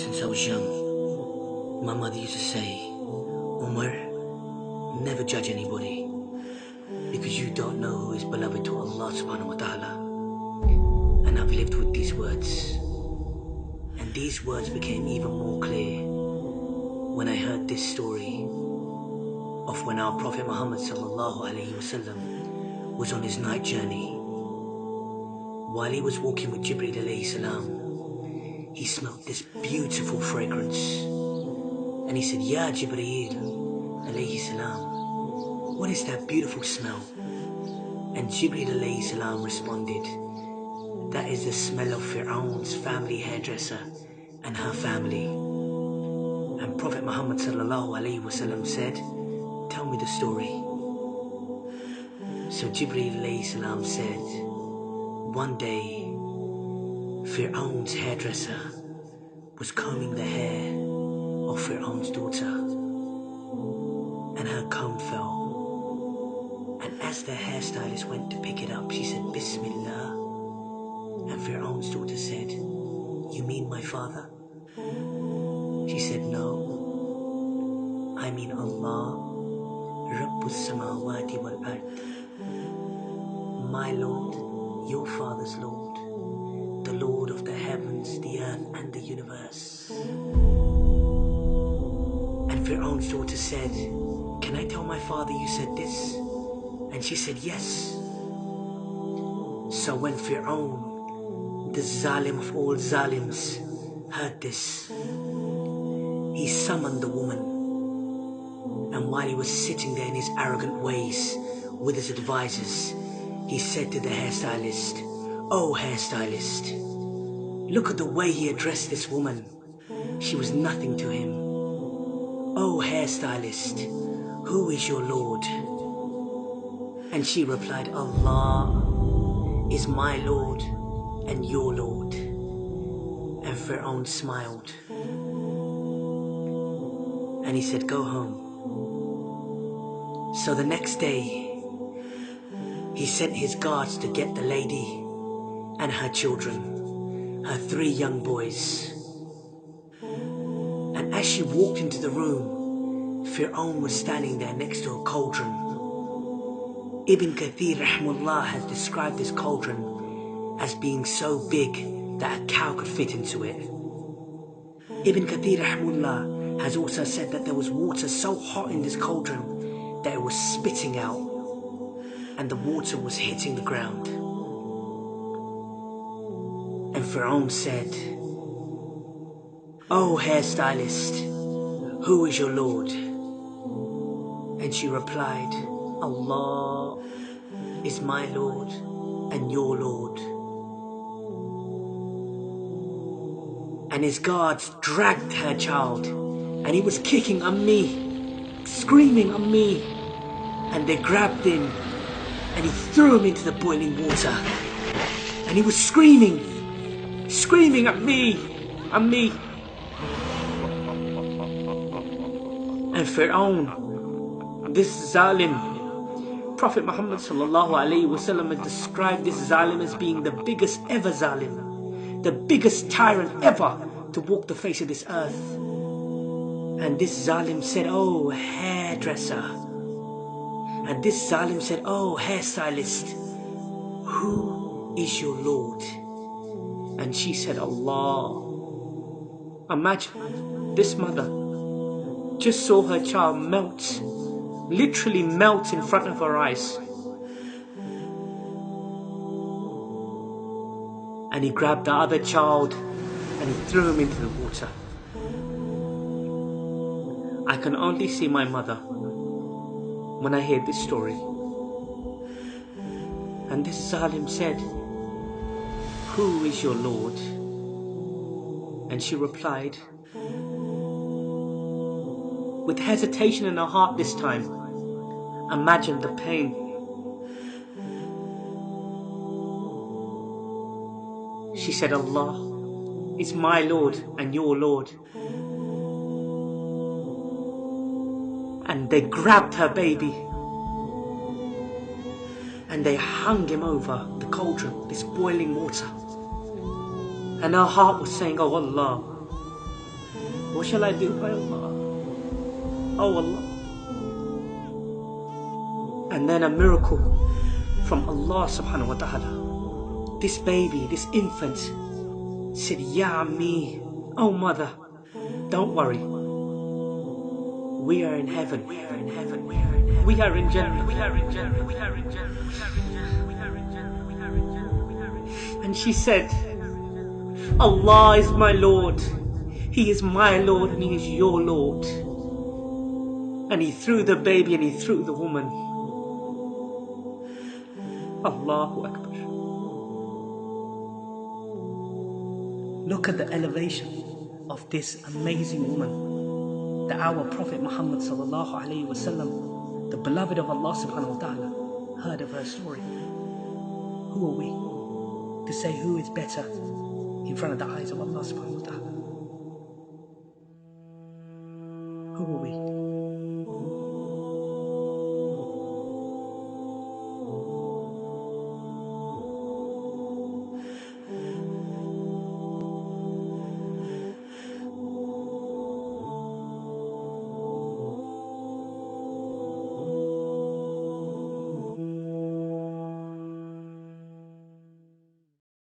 Since I was young, my mother used to say, Umar, never judge anybody, because you don't know who is beloved to Allah subhanahu wa ta'ala. And I've lived with these words. And these words became even more clear when I heard this story of when our Prophet Muhammad sallallahu alaihi wasallam was on his night journey. While he was walking with Jibreel alayhi salam, he smelled this beautiful fragrance. And he said, Ya Jibreel alayhi salam, what is that beautiful smell? And Jibreel alayhi salam responded, that is the smell of Fir'aun's family hairdresser and her family. And Prophet Muhammad sallallahu alaihi wasallam said, tell me the story. So Jibreel alayhi salam said, one day Fir'aun's hairdresser was combing the hair of Fir'aun's daughter, and her comb fell. And as the hairstylist went to pick it up, she said, Bismillah. And Fir'aun's daughter said, you mean my father? She said, no, I mean Allah, Rabbus Samawati wal Ard, my Lord, your father's Lord, the Lord of the heavens, the earth and the universe. And Fir'aun's daughter said, can I tell my father you said this? And she said, yes. So when Fir'aun, the zalim of all zalims, heard this, he summoned the woman. And while he was sitting there in his arrogant ways with his advisors, he said to the hairstylist, oh hairstylist, look at the way he addressed this woman. She was nothing to him. Oh hairstylist, who is your Lord? And she replied, Allah is my Lord and your Lord. And Fir'aun smiled. And he said, go home. So the next day, he sent his guards to get the lady and her children, her 3 young boys. And as she walked into the room, Fir'aun was standing there next to a cauldron. Ibn Kathir rahimahullah has described this cauldron as being so big that a cow could fit into it. Ibn Kathir rahimahullah has also said that there was water so hot in this cauldron that it was spitting out, and the water was hitting the ground. And Fir'aun said, oh hairstylist, who is your Lord? And she replied, Allah is my Lord and your Lord. And his guards dragged her child, and he was kicking on me, screaming on me, and they grabbed him and he threw him into the boiling water, and he was screaming at me. And Fir'aun, this zalim, Prophet Muhammad sallallahu alaihi wasallam has described this zalim as being the biggest ever zalim, the biggest tyrant ever to walk the face of this earth. And this zalim said, oh hairdresser. And this zalim said, oh hairstylist, who is your Lord? And she said, Allah. Imagine, this mother just saw her child melt, literally melt in front of her eyes. And he grabbed the other child and he threw him into the water. I can only see my mother when I hear this story. And this zalim said, who is your Lord? And she replied, with hesitation in her heart this time, imagine the pain. She said, Allah is my Lord and your Lord. And they grabbed her baby and they hung him over the cauldron, this boiling water. And her heart was saying, oh Allah, What shall I do, by Allah? Oh Allah. And then a miracle from Allah subhanahu wa ta'ala. This baby, this infant said, Ya Ammi, oh mother, don't worry. We are in heaven. We are in heaven. We are in heaven. We are in Jannah. We are in Jannah. We are in Jannah. We are in Jannah. We are in Jannah. We are in Jannah. We are in Jannah. And she said, Allah is my Lord. He is my Lord and He is your Lord. And He threw the baby and He threw the woman. Allahu Akbar. Look at the elevation of this amazing woman. That our Prophet Muhammad sallallahu alayhi wa sallam, the beloved of Allah subhanahu wa ta'ala, heard of her story. Who are we to say who is better in front of the eyes of Allah subhanahu wa ta'ala? Who are we?